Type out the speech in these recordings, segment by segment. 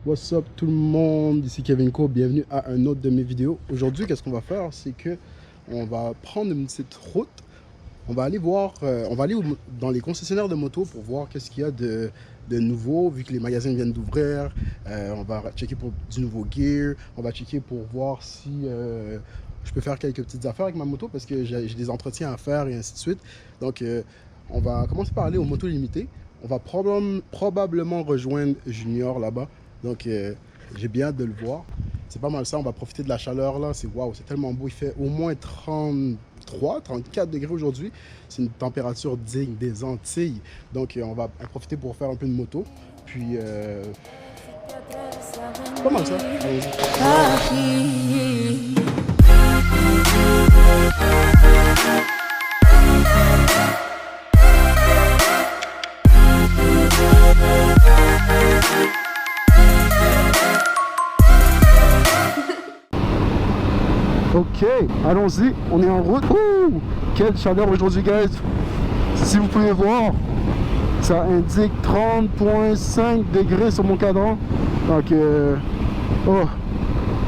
What's up tout le monde, ici Kevin Co, bienvenue à un autre de mes vidéos. Aujourd'hui, qu'est-ce qu'on va faire, c'est que on va prendre une petite route, on va aller voir, dans les concessionnaires de motos pour voir qu'est-ce qu'il y a de nouveau, vu que les magasins viennent d'ouvrir. On va checker pour du nouveau gear, on va checker pour voir si je peux faire quelques petites affaires avec ma moto, parce que j'ai des entretiens à faire et ainsi de suite. Donc, on va commencer par aller aux motos limitées. On va probablement rejoindre Junior là-bas. Donc, j'ai bien hâte de le voir. C'est pas mal ça, on va profiter de la chaleur là. C'est waouh, c'est tellement beau. Il fait au moins 33, 34 degrés aujourd'hui. C'est une température digne des Antilles. Donc, on va en profiter pour faire un peu de moto. Puis, c'est pas mal ça. Allez-y. Ok, allons-y, on est en route. Ouh, quelle chaleur aujourd'hui, guys. Si vous pouvez voir, ça indique 30,5 degrés sur mon cadran. Donc, oh,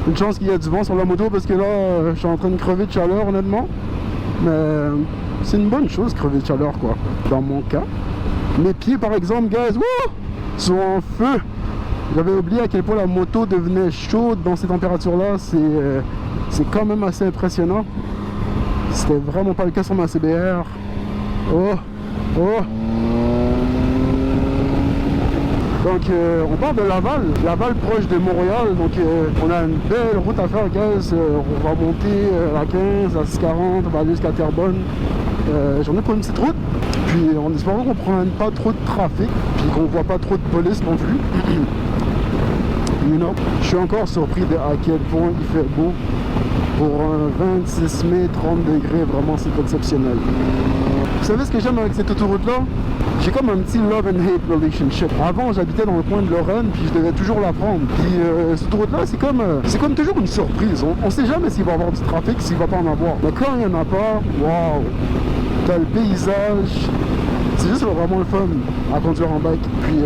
une chance qu'il y a du vent sur la moto parce que là, je suis en train de crever de chaleur, honnêtement. Mais c'est une bonne chose, crever de chaleur, quoi, dans mon cas. Mes pieds, par exemple, guys, wouh, sont en feu. J'avais oublié à quel point la moto devenait chaude dans ces températures-là. C'est quand même assez impressionnant. C'était vraiment pas le cas sur ma CBR. Oh, oh. Donc on part de Laval, Laval proche de Montréal. Donc on a une belle route à faire, guys. On va monter la 15, la 640, on va aller jusqu'à Terrebonne. J'en ai pour une petite route. Puis en espérant qu'on prenne pas trop de trafic, puis qu'on voit pas trop de police non plus. You know, je suis encore surpris de à quel point il fait beau. Pour un 26 mai, 30 degrés, vraiment c'est exceptionnel. Vous savez ce que j'aime avec cette autoroute-là? J'ai comme un petit love and hate relationship. Avant, j'habitais dans le coin de Lorraine, puis je devais toujours la prendre. Puis cette autoroute-là, c'est comme toujours une surprise. On sait jamais s'il va y avoir du trafic, s'il va pas en avoir. Mais quand il n'y en a pas, waouh! T'as le paysage. C'est juste vraiment le fun à conduire en bike. Puis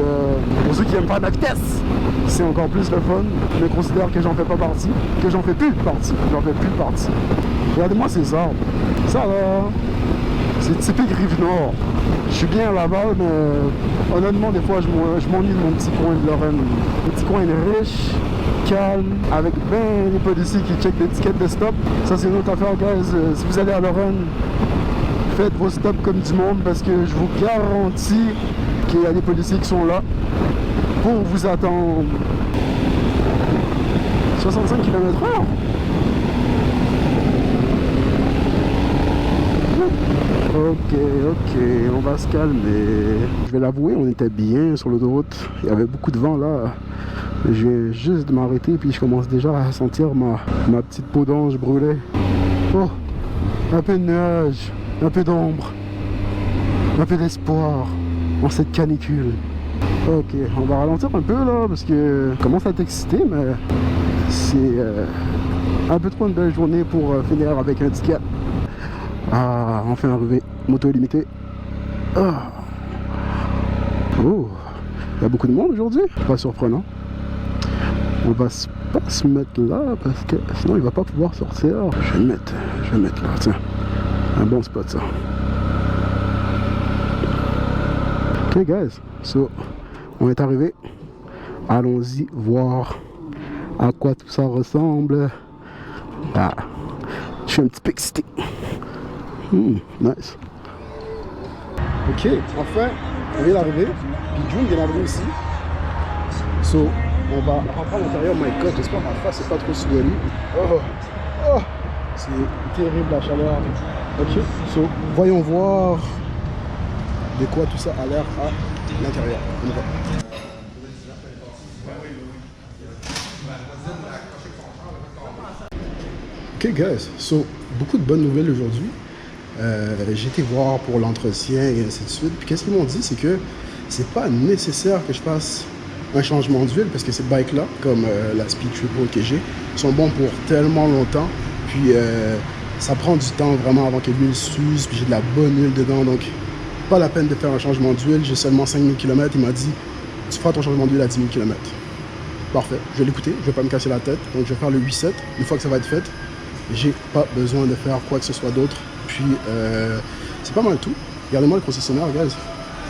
pour ceux qui n'aiment pas la vitesse, c'est encore plus le fun. Mais considère que j'en fais pas partie, que j'en fais plus partie. J'en fais plus partie. Regardez-moi ces arbres. Ça là, c'est typique Rive-Nord. Je suis bien à Laval, mais honnêtement, des fois, je m'ennuie de mon petit coin de Lorraine. Un petit coin riche, calme, avec ben les policiers qui checkent l'étiquette de stop. Ça, c'est une autre affaire, guys. Si vous allez à Lorraine, faites vos stops comme du monde parce que je vous garantis qu'il y a des policiers qui sont là pour vous attendre. 65 km/h. Ok, on va se calmer. Je vais l'avouer, on était bien sur l'autoroute. Il y avait beaucoup de vent là. Je viens juste de m'arrêter puis je commence déjà à sentir ma petite peau d'ange brûler. Oh, un peu de nuages. Un peu d'ombre, un peu d'espoir en cette canicule. Ok, on va ralentir un peu là parce que je commence à être excité, mais c'est un peu trop une belle journée pour finir avec un ticket. Ah, enfin arrivé, moto illimitée. Ah. Oh, il y a beaucoup de monde aujourd'hui, pas surprenant. On va pas se mettre là parce que sinon il va pas pouvoir sortir. Je vais me mettre là, tiens. Un bon spot ça. Ok guys, so on est arrivé. Allons-y voir à quoi tout ça ressemble. Ah, je suis un petit peu excité. Nice. Ok, enfin, on vient d'arriver. Puis June vient d'arriver aussi. So, on va rentrer à l'intérieur. My God, j'espère que ma face n'est pas trop soignée. Oh, c'est terrible la chaleur. Ok, so, voyons voir de quoi tout ça a l'air à l'intérieur. Ok guys, so, beaucoup de bonnes nouvelles aujourd'hui. J'ai été voir pour l'entretien et ainsi de suite. Puis qu'est-ce qu'ils m'ont dit, c'est que c'est pas nécessaire que je fasse un changement d'huile parce que ces bikes-là, comme la Speed Triple que j'ai, sont bons pour tellement longtemps. Puis ça prend du temps vraiment avant que l'huile s'use, puis j'ai de la bonne huile dedans, donc pas la peine de faire un changement d'huile. J'ai seulement 5000 km, il m'a dit tu feras ton changement d'huile à 10 000 km. Parfait, je vais l'écouter, je vais pas me casser la tête. Donc je vais faire le 8-7. Une fois que ça va être fait, j'ai pas besoin de faire quoi que ce soit d'autre. Puis c'est pas mal tout. Regardez-moi le concessionnaire, guys.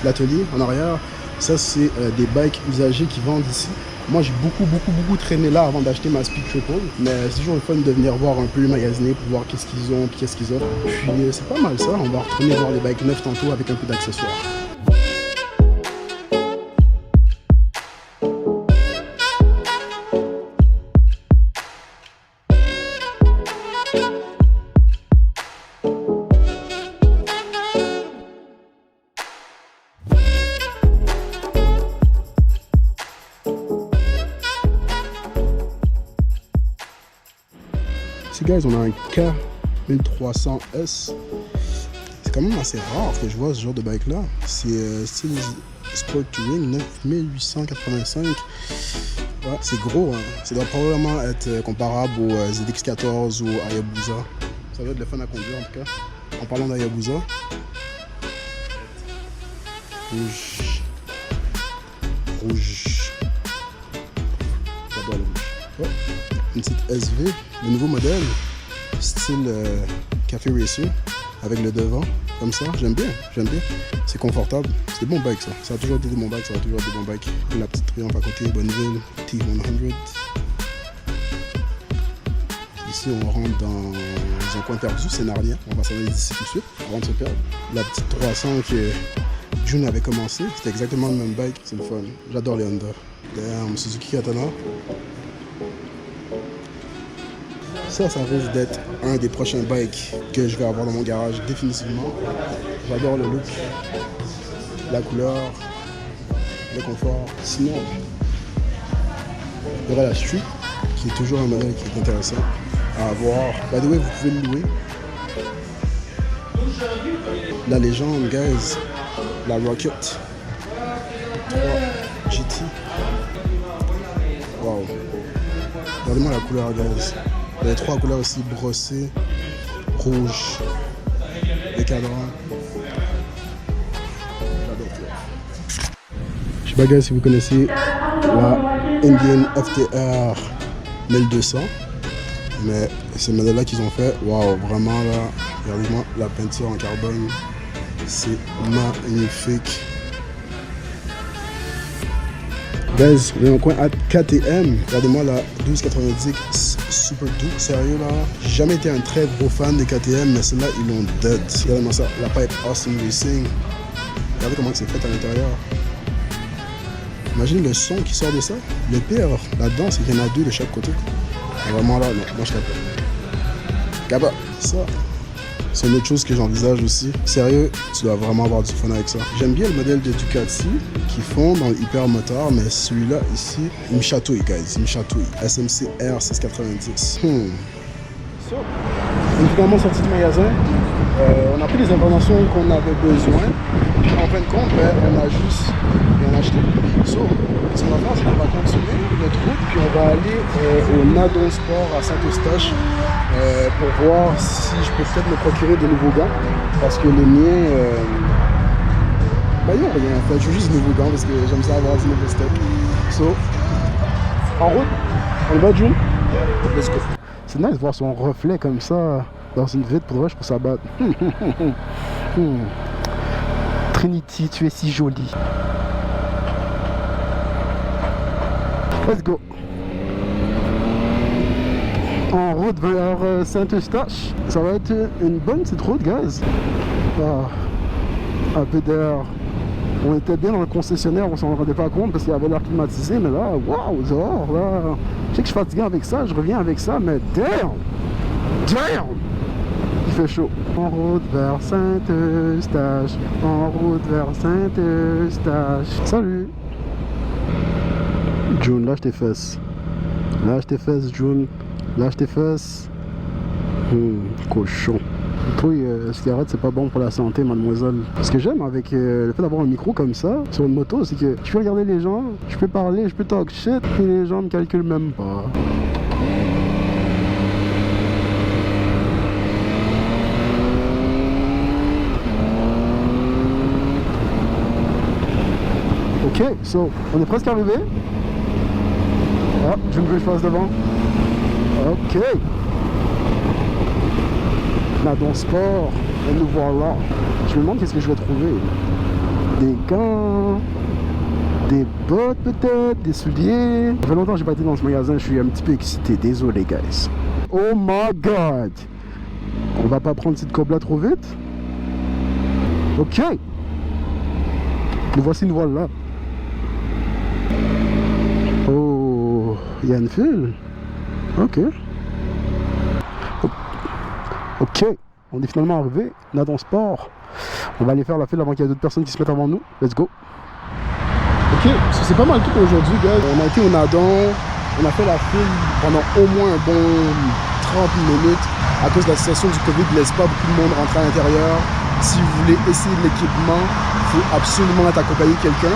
L'atelier en arrière, ça c'est des bikes usagés qui vendent ici. Moi j'ai beaucoup traîné là avant d'acheter ma Speed Triple. Mais c'est toujours le fun de venir voir un peu le magasiner pour voir qu'est-ce qu'ils ont, puis qu'est-ce qu'ils offrent. Puis c'est pas mal ça, on va retourner voir les bikes neufs tantôt avec un peu d'accessoires. Ici, guys, on a un K1300S. C'est quand même assez rare que je vois ce genre de bike là. C'est style Sport Touring 9885. Ouais, c'est gros, hein. Ça doit probablement être comparable au ZX14 ou Hayabusa. Ça doit être le fun à conduire en tout cas. En parlant d'Hayabusa. Rouge. J'adore le rouge. Ouais. Une petite SV, le nouveau modèle, style Café Racer, avec le devant, comme ça, j'aime bien. C'est confortable, c'est des bons bikes ça. Ça a toujours été des bons bikes, La petite triomphe à côté, Bonneville, T100. Ici on rentre dans un coin perdu, c'est Narnia, on va s'en aller d'ici tout de suite, avant de se perdre. La petite 300 que June avait commencé, c'était exactement le même bike, c'est le fun. J'adore les Honda. Damn, Suzuki Katana. Ça risque d'être un des prochains bikes que je vais avoir dans mon garage, définitivement. J'adore le look, la couleur, le confort. Sinon, il y aura la Street, qui est toujours un modèle qui est intéressant à avoir. By the way, vous pouvez le louer. La légende, guys, la Rocket 3 GT. Wow. Regardez-moi la couleur, guys. Il y a 3 couleurs aussi, brossées, rouge, les cadrans. J'adore. Je sais pas, guys, si vous connaissez la Indian FTR 1200, mais ce modèle-là qu'ils ont fait, waouh, vraiment là, regardez-moi la peinture en carbone, c'est magnifique. Guys, on est en coin à KTM. Regardez-moi la 1290 Super Duke. Sérieux là, j'ai jamais été un très gros fan de KTM, mais celle-là, ils l'ont dead. Regardez-moi ça, la pipe Austin Racing. Regardez comment c'est fait à l'intérieur. Imagine le son qui sort de ça. Le pire là-dedans, c'est qu'il y en a 2 de chaque côté. Et vraiment là, non, moi je capte. Gaba, ça. C'est une autre chose que j'envisage aussi. Sérieux, tu dois vraiment avoir du fun avec ça. J'aime bien le modèle de Ducati qu'ils font dans le hyper moteur, mais celui-là ici, il me chatouille, guys. Il me chatouille. SMC R690. On est finalement sorti du magasin. On a pris les informations qu'on avait besoin. Puis en fin de compte, on a juste rien acheté. So, ce qu'on va faire, c'est qu'on va continuer notre route, puis on va aller au Nadon Sport à Saint-Eustache pour voir si je peux peut-être me procurer de nouveaux gants. Parce que les miens, ils n'ont rien en fait. Je veux juste de nouveaux gants parce que j'aime ça avoir du nouveau stock. So, en route, on va, June? Let's go. C'est nice de voir son reflet comme ça dans une vitre. Pour vrai, je trouve ça bad. Trinity, tu es si jolie. Let's go. En route vers Saint-Eustache. Ça va être une bonne petite route, guys. Un peu d'air. On était bien dans le concessionnaire, on s'en rendait pas compte parce qu'il y avait l'air climatisé, mais là, waouh, dehors, là. Je sais que je suis fatigué avec ça, je reviens avec ça, mais damn! Il fait chaud. En route vers Saint-Eustache. En route vers Saint-Eustache. Salut! June, lâche tes fesses. Lâche tes fesses, June. Lâche tes fesses. Cochon. Toi, cigarette, c'est pas bon pour la santé, mademoiselle. Ce que j'aime avec le fait d'avoir un micro comme ça sur une moto, c'est que je peux regarder les gens, je peux parler, je peux talk shit, et les gens me calculent même pas. Ok, so, on est presque arrivé. je veux que je fasse devant. Ok. Nadon Sport. Et nous voilà. Je me demande qu'est-ce que je vais trouver. Des gants. Des bottes peut-être. Des souliers. Ça fait longtemps que j'ai pas été dans ce magasin. Je suis un petit peu excité. Désolé, guys. Oh my god. On va pas prendre cette cobe là trop vite. Ok. Nous voici, nous voilà. Oh, il y a une file. Ok. Ok. On est finalement arrivé. Nadon Sport. On va aller faire la file avant qu'il y ait d'autres personnes qui se mettent avant nous. Let's go. Ok, c'est pas mal tout pour aujourd'hui, guys. On a été au Nadon. On a fait la file pendant au moins un bon 30 minutes. À cause de la situation du Covid, ne laisse pas beaucoup de monde rentrer à l'intérieur. Si vous voulez essayer de l'équipement, il faut absolument être accompagné de quelqu'un.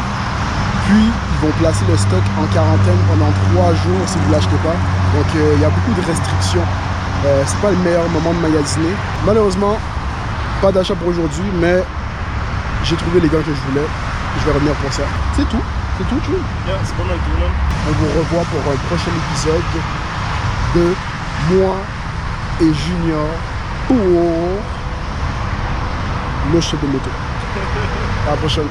Puis, ils vont placer le stock en quarantaine pendant 3 jours si vous ne l'achetez pas. Donc, il y a beaucoup de restrictions. C'est pas le meilleur moment de magasiner. Malheureusement, pas d'achat pour aujourd'hui, mais j'ai trouvé les gants que je voulais. Je vais revenir pour ça. C'est tout. C'est tout, tu vois? Yeah, c'est pas mal tout, là. On vous revoit pour un prochain épisode de moi et Junior pour le chef de moto. À la prochaine.